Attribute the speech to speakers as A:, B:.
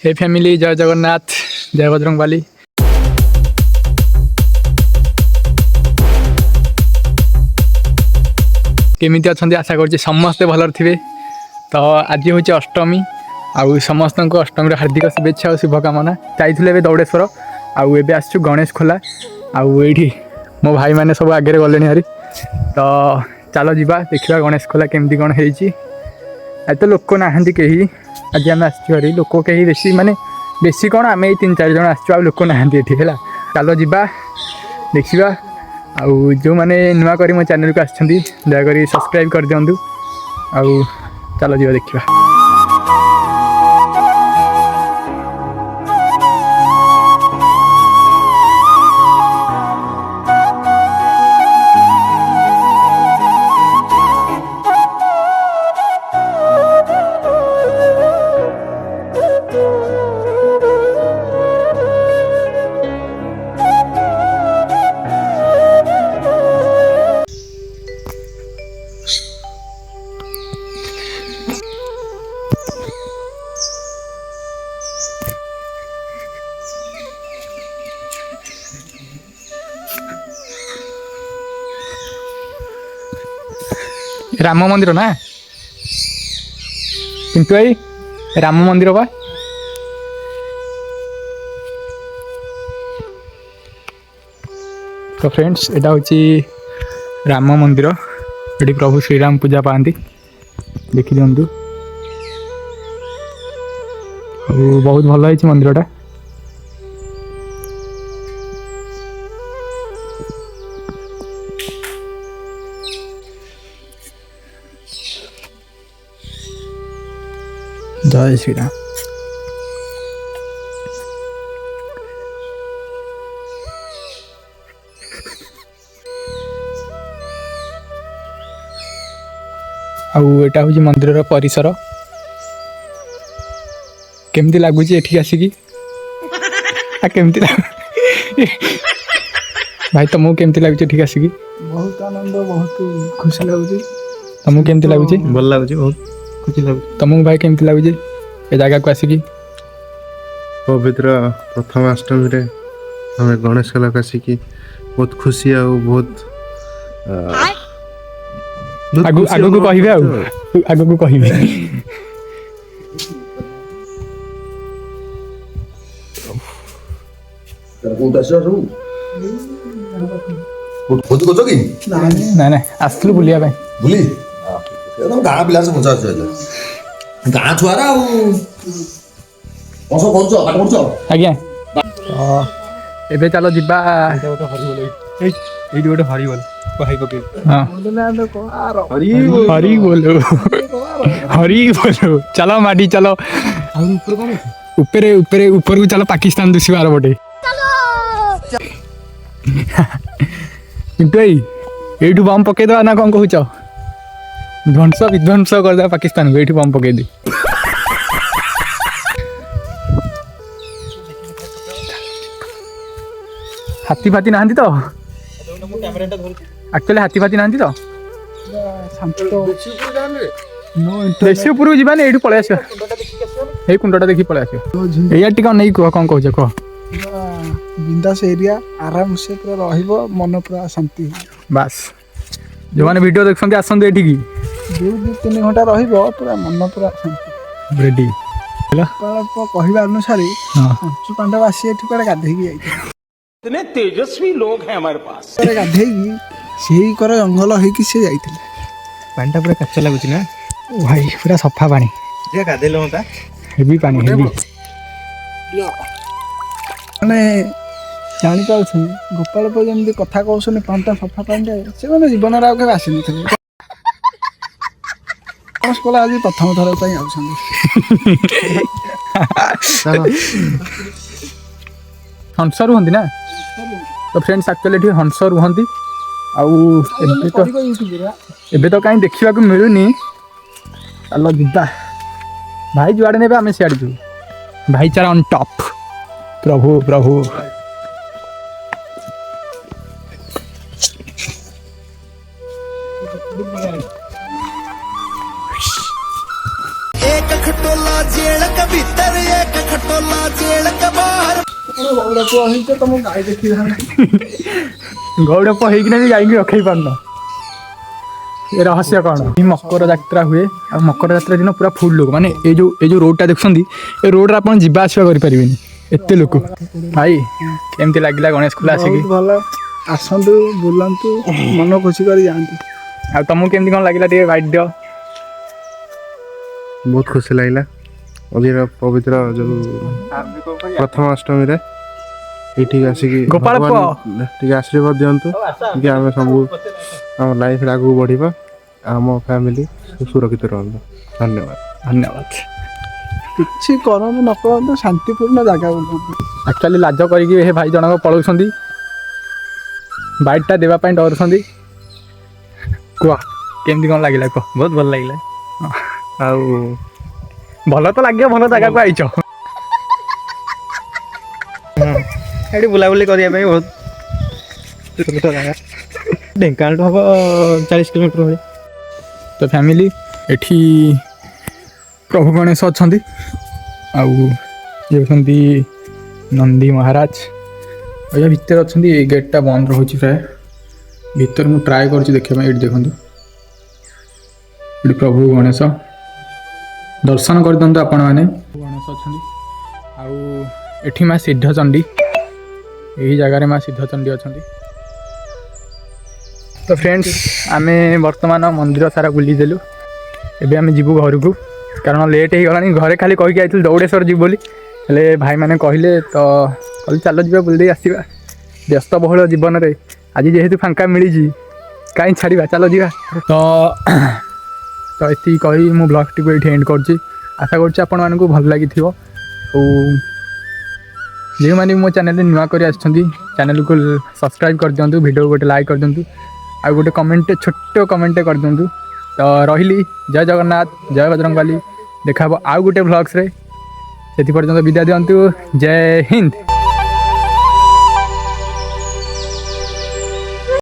A: हे family, जय जगन्नाथ, जय बजरंगबली। केमिति अछंती आशा करछि समस्ते भलर थिबे। तो आज हूँ अष्टमी आउ समस्त को अष्टमी हार्दिक शुभेच्छा और शुभकामना। जाइए ए दौड़ेश्वर आउ ए आसु गणेश खोला आउ ये मो भाई मैंने सब आगे गले हारी। तो चलो जीवा देखा गणेश खोला केमती कौन है। आज तो लोक नहांती कहीं, आज आम आसरी लोक कहीं बेसी माने बेसी कौन आम 3-4 जन आसो लोक नहांती है। चलो जीवा देखा आउ जो मैंने नुआ करी मो चैनल को आछंती दयाकोरी सब्सक्राइब कर दिंतु। आउ चलो जीवा देखा। राम मंदिर ना किंतु आई राम मंदिर बा। तो फ्रेंड्स एटा होची राम मंदिर, ये प्रभु श्रीराम पूजा पाती देखी दिंतु। बहुत भल है मंदिरटा। जय श्री राम। आउटा हूँ मंदिर परिसर केमती लगुच एठी आसिकी केमती भाई तुमको केमती लगुच एठी आसिकी?
B: बहुत आनंद, बहुत खुशी लगुच।
A: तुमको केमती लगुच?
B: भल लगुच, बहुत खुशी लगुच।
A: तुमको भाई केमती लगुच ए जगह को आसिकी?
B: पवित्र प्रथम अष्टमी रे हमें गणेश कला को आसिकी बहुत खुशी आ बहुत
A: आगु को कहिबे आगु को कहिबे। ना आसलु बुलिया भाई
C: बुली एकदम गाँ पिला से मजा आछे गाँ छुआरा कसो कोनछ पाठ पढछ
A: आज्ञा। एबे चलो जिबा
B: एडी गोटे हरि बोल कहि पके।
A: हां हरि बोलो हरि बोलो। चलो माडी चलो ऊपर ऊपर ऊपर को चलो पाकिस्तान दुसी बार बटे किंतु एठू बम पके दवा ना कौन कहूच? ध्वंस विध्वंस कर दे पाकिस्तान को एठू बम पके दे। हाथी फाती नहांती तो एक्चुअली हाथी फाती नहांती तो देशी उपरକୁ ଯିବାନି ଏଇଠୁ ପଳେଇ ଆସିବା। ଏଇ କୁଣ୍ଡଟା ଦେଖି ପଳେଇ ଆସିବା। ଏଇଆ ଟିକେ ନେଇ କୁହ କଣ କହୁଛ କହ।
D: बिंदास एरिया आराम से पूरा रहिबो, मन पूरा शांति।
A: बास जो माने वीडियो देखछन्ती आसंतु एठिकी
D: 2-3 घंटा रहिबो पूरा मन पूरा शांति
A: रेडी। हेलो
D: कहवा अनुसार पंचु पांडव आसी एठी पर गाधेकी जाइते।
E: इतने तेजस्वी लोग हैं हमारे पास।
D: गाधेकी सेही कर जंगल होइकी से जाइतिले।
B: पानीटा पूरा कच्चा लागुची ना
A: भाई, पूरा सफा पानी।
B: जे गाधेलो होता
A: हेवी पानी हेवी
D: माने जानी पाउछ गोपालपुर जमदी कथा कहउछनी पांटा सफा पानी से माने जीवन रा के आसी नथले। स्कूल आज प्रथम थर पई आउछनी।
A: हंस रुहंती ना तो फ्रेंड्स एक्चुअली हंस रुहंती एबे तो कहीं देखा मिलूनी। चलो जिदा भाई जुआड़े ने आम सियाड़े जी भाईचारा ऑन टॉप। प्रभु प्रभु
F: एक खटोला जेल कवितर
D: ଗୌଡ଼ ପୁଅ ହେଇଛ ତମ ଗାଈ ଦେଖିଥାନ୍ତି।
A: ଗୌଡ଼ ପୁଅ ହେଇକିନା ବି ଗାଈକି ରଖେଇ ପାରୁନ। ଏ ରହସ୍ୟ କ'ଣ? ଏଇ ମକର ଯାତ୍ରା ହୁଏ ଆଉ ମକର ଯାତ୍ରା ଦିନ ପୁରା ଫୁଲ୍ ଲୋକ, ମାନେ ଏଇ ଯେଉଁ ରୋଡ଼ଟା ଦେଖୁଛନ୍ତି ଏ ରୋଡ଼ରେ ଆପଣ ଯିବା ଆସିବା କରିପାରିବେନି, ଏତେ ଲୋକ। ଭାଇ କେମିତି ଲାଗିଲା ଗଣେଶ ଖୋଲା ଆସିକି?
D: ବହୁତ ଭଲ, ଆସନ୍ତୁ ବୁଲନ୍ତୁ, ମନ ଖୁସି କରି ଯାଆନ୍ତୁ।
A: ଆଉ ତମକୁ କେମିତି କ'ଣ ଲାଗିଲା ଟିକେ ବାଇଟ୍ ଦିଅ?
B: ବହୁତ ଖୁସି ଲାଗିଲା। ଅବିର ପବିତ୍ର ଯେଉଁ ପ୍ରଥମ ଅଷ୍ଟମୀରେ ଏଇଠିକି ଆସିକି
A: ଗୋପାଳ ପୁଅ।
B: ଭଗବାନ ଟିକେ ଆଶୀର୍ବାଦ ଦିଅନ୍ତୁ କି ଆମେ ସବୁ ଆମ ଲାଇଫ୍ରେ ଆଗକୁ ବଢ଼ିବା, ଆମ ଫ୍ୟାମିଲି ସୁରକ୍ଷିତ ରୁହନ୍ତୁ। ଧନ୍ୟବାଦ।
A: ଧନ୍ୟବାଦ।
D: କିଛି କରନ୍ତୁ ନ କରନ୍ତୁ ଶାନ୍ତିପୂର୍ଣ୍ଣ ଜାଗା ବୁଲନ୍ତୁ।
A: ଆକ୍ଚୁଆଲି ଲାଜ କରିକି ଏ ଭାଇ ଜଣକ ପଳାଉଛନ୍ତି, ବାଇଟ୍ଟା ଦେବା ପାଇଁ ଡରୁଛନ୍ତି। କୁହ କେମିତି କ'ଣ ଲାଗିଲା କୁହ?
F: ବହୁତ ଭଲ ଲାଗିଲା। ଆଉ
A: ଭଲ ତ ଲାଗିବ, ଭଲ ଜାଗାକୁ ଆଇଛ।
F: ଏଠି ବୁଲାବୁଲି କରିବା ପାଇଁ ବହୁତ ଛୋଟ ଜାଗା। ଢେଙ୍କାନାଳଠୁ ହେବ 40 କିଲୋମିଟର ଭଳି।
A: ତ ଫ୍ୟାମିଲି ଏଠି ପ୍ରଭୁ ଗଣେଶ ଅଛନ୍ତି, ଆଉ ଇଏ ହେଉଛନ୍ତି ନନ୍ଦୀ ମହାରାଜ। ଆଜ୍ଞା ଭିତରେ ଅଛନ୍ତି, ଏଇ ଗେଟ୍ଟା ବନ୍ଦ ରହୁଛି ପ୍ରାୟ। ଭିତରେ ମୁଁ ଟ୍ରାଏ କରୁଛି ଦେଖିବା ପାଇଁ। ଏଇଠି ଦେଖନ୍ତୁ, ଏଠି ପ୍ରଭୁ ଗଣେଶ ଦର୍ଶନ କରିଦିଅନ୍ତୁ ଆପଣମାନେ। ଗଣେଶ ଅଛନ୍ତି, ଆଉ ଏଠି ମା ସିଦ୍ଧଚଣ୍ଡୀ, ଏହି ଜାଗାରେ ମା ସିଦ୍ଧଚଣ୍ଡୀ ଅଛନ୍ତି। ତ ଫ୍ରେଣ୍ଡସ୍ ଆମେ ବର୍ତ୍ତମାନ ମନ୍ଦିର ସାରା ବୁଲିଦେଲୁ, ଏବେ ଆମେ ଯିବୁ ଘରକୁ, କାରଣ ଲେଟ୍ ହେଇଗଲାଣି। ଘରେ ଖାଲି କହିକି ଯାଇଥିଲୁ ଦୌଡ଼େଶ୍ୱର ଯିବୁ ବୋଲି, ହେଲେ ଭାଇମାନେ କହିଲେ ତ କହିଲେ ଚାଲ ଯିବା ବୁଲିଦେଇ ଆସିବା। ବ୍ୟସ୍ତବହୁଳ ଜୀବନରେ ଆଜି ଯେହେତୁ ଫାଙ୍କା ମିଳିଛି କାହିଁ ଛାଡ଼ିବା, ଚାଲ ଯିବା। ତ ଏତିକି କହି ମୁଁ ବ୍ଲଗ୍ଟିକୁ ଏଇଠି ଏଣ୍ଡ କରୁଛି। ଆଶା କରୁଛି ଆପଣମାନଙ୍କୁ ଭଲ ଲାଗିଥିବ। ଆଉ ଯେଉଁମାନେ ବି ମୋ ଚ୍ୟାନେଲରେ ନୂଆ କରି ଆସିଛନ୍ତି ଚ୍ୟାନେଲକୁ ସବସ୍କ୍ରାଇବ୍ କରିଦିଅନ୍ତୁ, ଭିଡ଼ିଓକୁ ଗୋଟେ ଲାଇକ୍ କରିଦିଅନ୍ତୁ, ଆଉ ଗୋଟେ କମେଣ୍ଟ, ଛୋଟ କମେଣ୍ଟ କରିଦିଅନ୍ତୁ। ତ ରହିଲି, ଜୟ ଜଗନ୍ନାଥ, ଜୟ ବଜରଙ୍ଗବାଲି। ଦେଖା ହେବ ଆଉ ଗୋଟେ ଭ୍ଲଗ୍ସରେ। ସେଥି ପର୍ଯ୍ୟନ୍ତ ବିଦାୟ ଦିଅନ୍ତୁ। ଜୟ ହିନ୍ଦ।